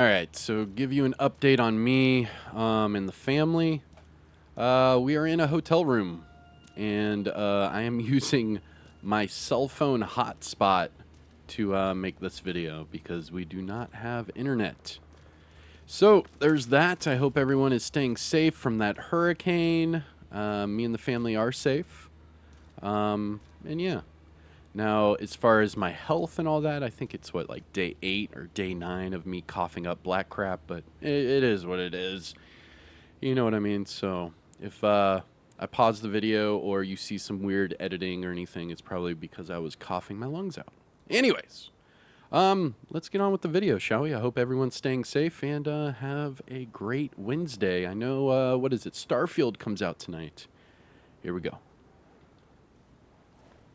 All right, so give you an update on me and the family. We are in a hotel room, and I am using my cell phone hotspot to make this video because we do not have internet. So there's that. I hope everyone is staying safe from that hurricane. Me and the family are safe. And yeah. Now, as far as my health and all that, I think it's like day 8 or day 9 of me coughing up black crap, but it is what it is. You know what I mean? So if I pause the video or you see some weird editing or anything, it's probably because I was coughing my lungs out. Anyways, let's get on with the video, shall we? I hope everyone's staying safe and have a great Wednesday. I know, what is it? Starfield comes out tonight. Here we go.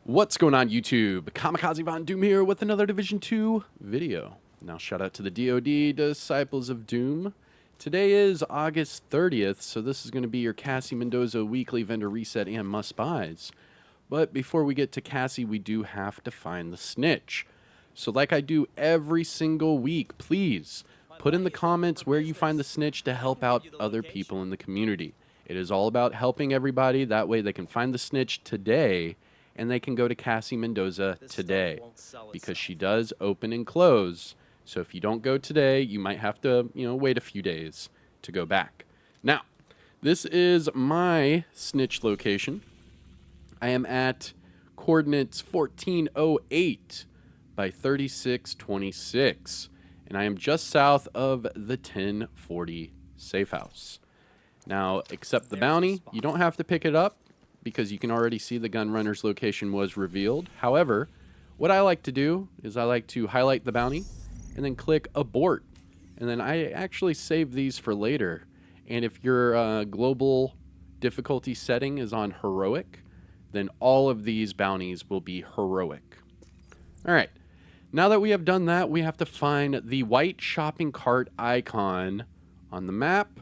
What's going on, YouTube? Kamikazevondoom here with another Division 2 video. Now, shout out to the DoD, Disciples of Doom. Today is August 30th, so this is going to be your Cassie Mendoza weekly vendor reset and must-buys. But before we get to Cassie, we do have to find the snitch. So like I do every single week, please put in the comments where you find the snitch to help out other people in the community. It is all about helping everybody. That way they can find the snitch today, and they can go to Cassie Mendoza today because she does open and close. So if you don't go today, you might have to, wait a few days to go back. Now, this is my snitch location. I am at coordinates 1408 by 3626, and I am just south of the 1040 safe house. Now, accept the bounty. You don't have to pick it up, because you can already see the gun runner's location was revealed. However, what I like to do is I like to highlight the bounty and then click abort. And then I actually save these for later. And if your global difficulty setting is on heroic, then all of these bounties will be heroic. All right. Now that we have done that, we have to find the white shopping cart icon on the map.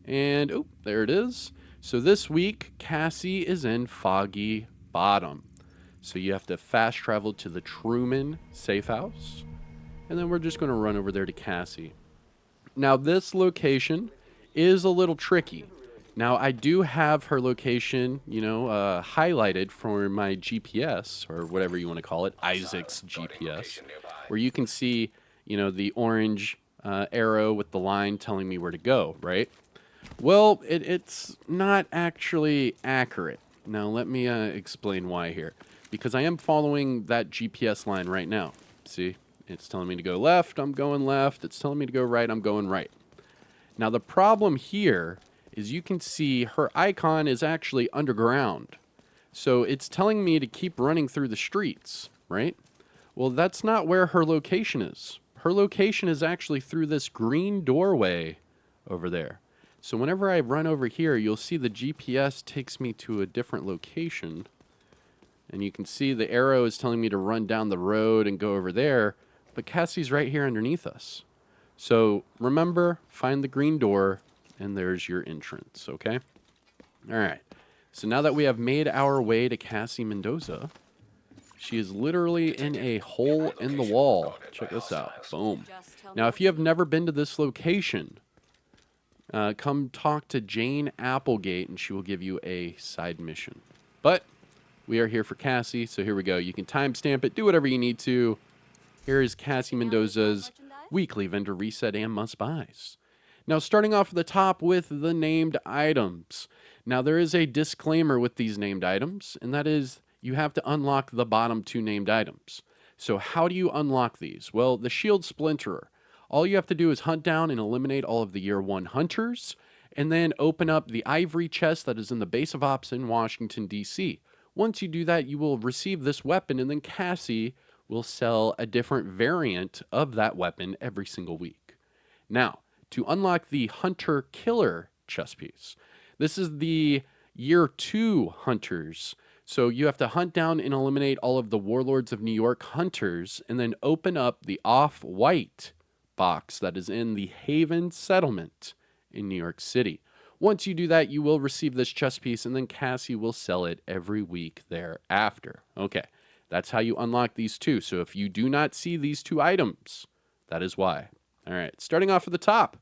And, oh, there it is. So this week, Cassie is in Foggy Bottom. So you have to fast travel to the Truman safe house. And then we're just going to run over there to Cassie. Now this location is a little tricky. Now I do have her location, highlighted for my GPS, or whatever you want to call it, Isaac's GPS, where you can see, the orange arrow with the line telling me where to go, right? Well, it's not actually accurate. Now, let me explain why here. Because I am following that GPS line right now. See? It's telling me to go left, I'm going left. It's telling me to go right, I'm going right. Now, the problem here is you can see her icon is actually underground. So it's telling me to keep running through the streets, right? Well, that's not where her location is. Her location is actually through this green doorway over there. So whenever I run over here, you'll see the GPS takes me to a different location. And you can see the arrow is telling me to run down the road and go over there. But Cassie's right here underneath us. So remember, find the green door, and there's your entrance, okay? All right. So now that we have made our way to Cassie Mendoza, she is literally in a hole in the wall. Check this out. Boom. Now, if you have never been to this location, come talk to Jane Applegate, and she will give you a side mission. But we are here for Cassie, so here we go. You can timestamp it, do whatever you need to. Here is Cassie Mendoza's weekly vendor reset and must-buys. Now, starting off at the top with the named items. Now, there is a disclaimer with these named items, and that is you have to unlock the bottom 2 named items. So how do you unlock these? Well, the Shield Splinterer. All you have to do is hunt down and eliminate all of the Year 1 hunters, and then open up the ivory chest that is in the base of ops in Washington, D.C. Once you do that, you will receive this weapon, and then Cassie will sell a different variant of that weapon every single week. Now, to unlock the Hunter Killer chest piece, this is the Year 2 hunters. So you have to hunt down and eliminate all of the Warlords of New York hunters, and then open up the off-white box that is in the Haven settlement in New York City. Once you do that, you will receive this chest piece, and then Cassie will sell it every week thereafter. Okay, that's how you unlock these 2. So if you do not see these 2 items, that is why. All right, starting off at the top,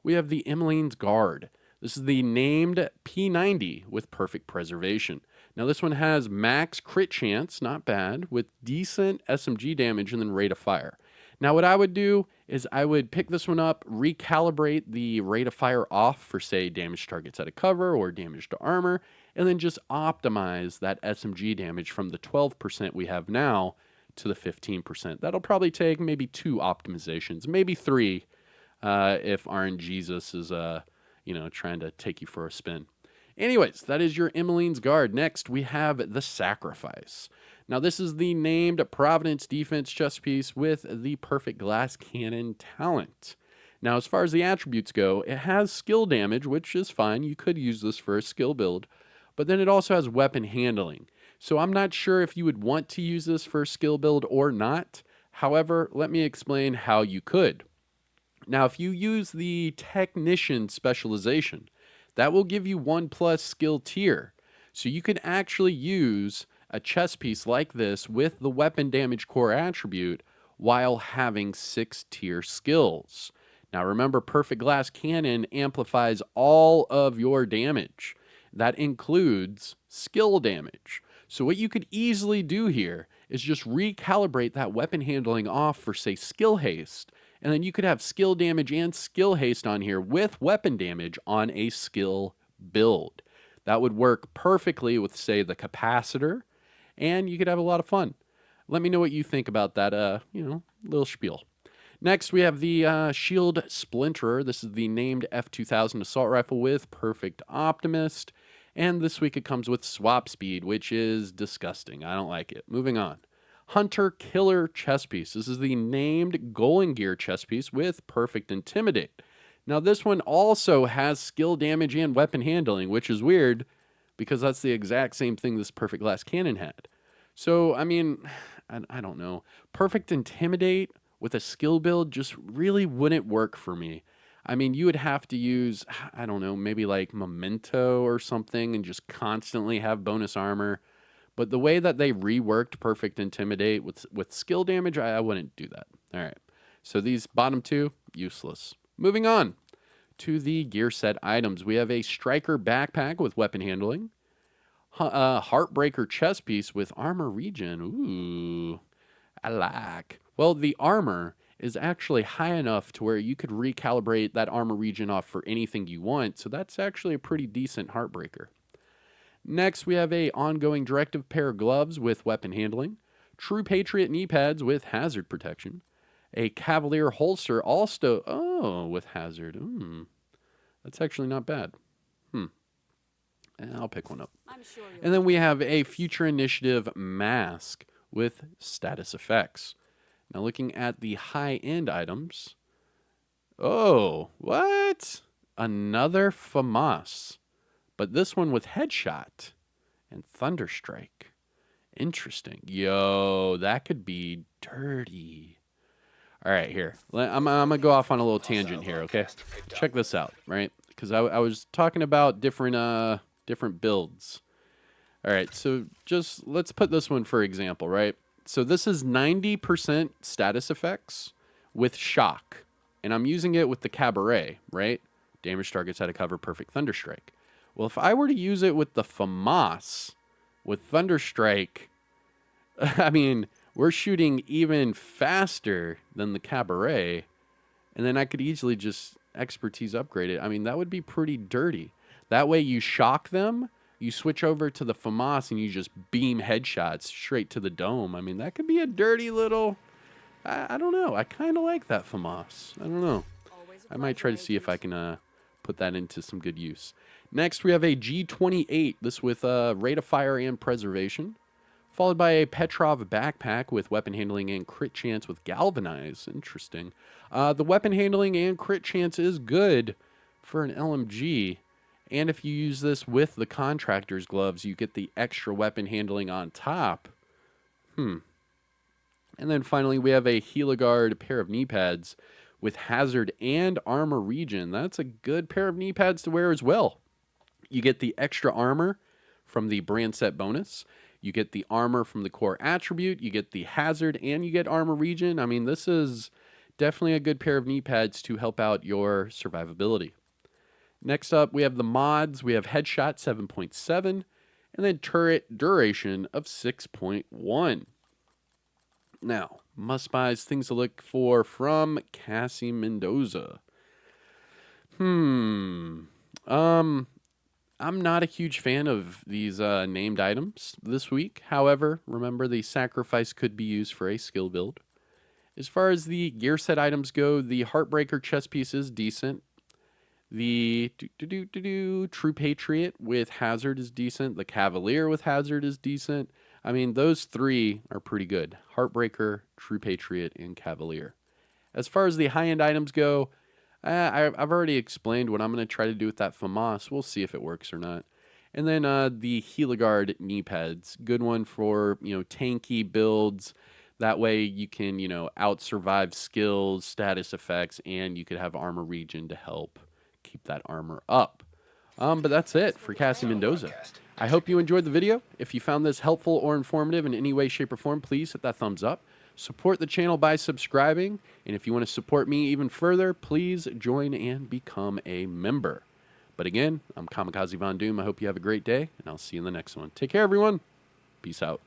we have the Emmeline's Guard. This is the named P90 with perfect preservation. Now this one has max crit chance, not bad, with decent SMG damage and then rate of fire. Now what I would do is I would pick this one up, recalibrate the rate of fire off for, say, damage targets out of cover or damage to armor, and then just optimize that SMG damage from the 12% we have now to the 15%. That'll probably take maybe 2 optimizations, maybe 3, if RNGesus is trying to take you for a spin. Anyways, that is your Emmeline's Guard. Next, we have the Sacrifice. Now, this is the named Providence Defense chest piece with the perfect glass cannon talent. Now, as far as the attributes go, it has skill damage, which is fine. You could use this for a skill build, but then it also has weapon handling. So I'm not sure if you would want to use this for a skill build or not. However, let me explain how you could. Now, if you use the Technician specialization, that will give you 1+ skill tier. So you can actually use a chest piece like this with the weapon damage core attribute while having 6 tier skills. Now remember, Perfect Glass Cannon amplifies all of your damage. That includes skill damage. So what you could easily do here is just recalibrate that weapon handling off for, say, skill haste, and then you could have skill damage and skill haste on here with weapon damage on a skill build. That would work perfectly with, say, the capacitor, and you could have a lot of fun. Let me know what you think about that, little spiel. Next, we have the Shield Splinterer. This is the named F2000 assault rifle with perfect Optimist. And this week it comes with swap speed, which is disgusting. I don't like it. Moving on. Hunter Killer chest piece. This is the named Golden Gear chest piece with perfect Intimidate. Now this one also has skill damage and weapon handling, which is weird because that's the exact same thing this perfect glass cannon had. So, I mean, I don't know. Perfect Intimidate with a skill build just really wouldn't work for me. I mean, you would have to use, I don't know, maybe like Memento or something and just constantly have bonus armor. But the way that they reworked Perfect Intimidate with skill damage, I wouldn't do that. All right. So these bottom 2, useless. Moving on to the gear set items. We have a Striker backpack with weapon handling. Heartbreaker chest piece with armor regen. Ooh, I like. Well, the armor is actually high enough to where you could recalibrate that armor regen off for anything you want. So that's actually a pretty decent Heartbreaker. Next, we have a ongoing directive pair of gloves with weapon handling, True Patriot knee pads with hazard protection, a Cavalier holster also with hazard. That's actually not bad. I'll pick one up. Sure and then we have a Future Initiative mask with status effects. Now looking at the high-end items. Oh, what? Another FAMAS. But this one with Headshot and Thunderstrike. Interesting. Yo, that could be dirty. All right, here. I'm going to go off on a little tangent here, okay? Check this out, right? Because I was talking about different builds. All right, so just let's put this one for example, right? So this is 90% status effects with shock. And I'm using it with the Cabaret, right? Damage targets out of cover, perfect Thunderstrike. Well, if I were to use it with the FAMAS, with Thunderstrike, I mean, we're shooting even faster than the Cabaret, and then I could easily just expertise upgrade it. I mean, that would be pretty dirty. That way you shock them, you switch over to the FAMAS, and you just beam headshots straight to the dome. I mean, that could be a dirty little... I don't know. I kind of like that FAMAS. I don't know. I might try to see if I can put that into some good use. Next, we have a G28, this with rate of fire and preservation, followed by a Petrov backpack with weapon handling and crit chance with galvanize. Interesting. The weapon handling and crit chance is good for an LMG, and if you use this with the contractor's gloves, you get the extra weapon handling on top. And then finally, we have a Heliguard pair of knee pads with hazard and armor regen. That's a good pair of knee pads to wear as well. You get the extra armor from the brand set bonus. You get the armor from the core attribute. You get the hazard and you get armor regen. I mean, this is Definitely a good pair of knee pads to help out your survivability. Next up, we have the mods. We have headshot 7.7 and then turret duration of 6.1. Now, must buys, things to look for from Cassie Mendoza. I'm not a huge fan of these named items this week. However, remember the sacrifice could be used for a skill build. As far as the gear set items go, the Heartbreaker chest piece is decent. The True Patriot with Hazard is decent. The Cavalier with Hazard is decent. I mean, those three are pretty good. Heartbreaker, True Patriot, and Cavalier. As far as the high-end items go, I've already explained what I'm going to try to do with that FAMAS. We'll see if it works or not. And then the Heliguard knee pads. Good one for, tanky builds. That way you can, out-survive skills, status effects, and you could have armor regen to help keep that armor up. But that's it for Cassie Mendoza. I hope you enjoyed the video. If you found this helpful or informative in any way, shape, or form, please hit that thumbs up. Support the channel by subscribing. And if you want to support me even further, please join and become a member. But again, I'm Kamikazevondoom. I hope you have a great day, and I'll see you in the next one. Take care, everyone. Peace out.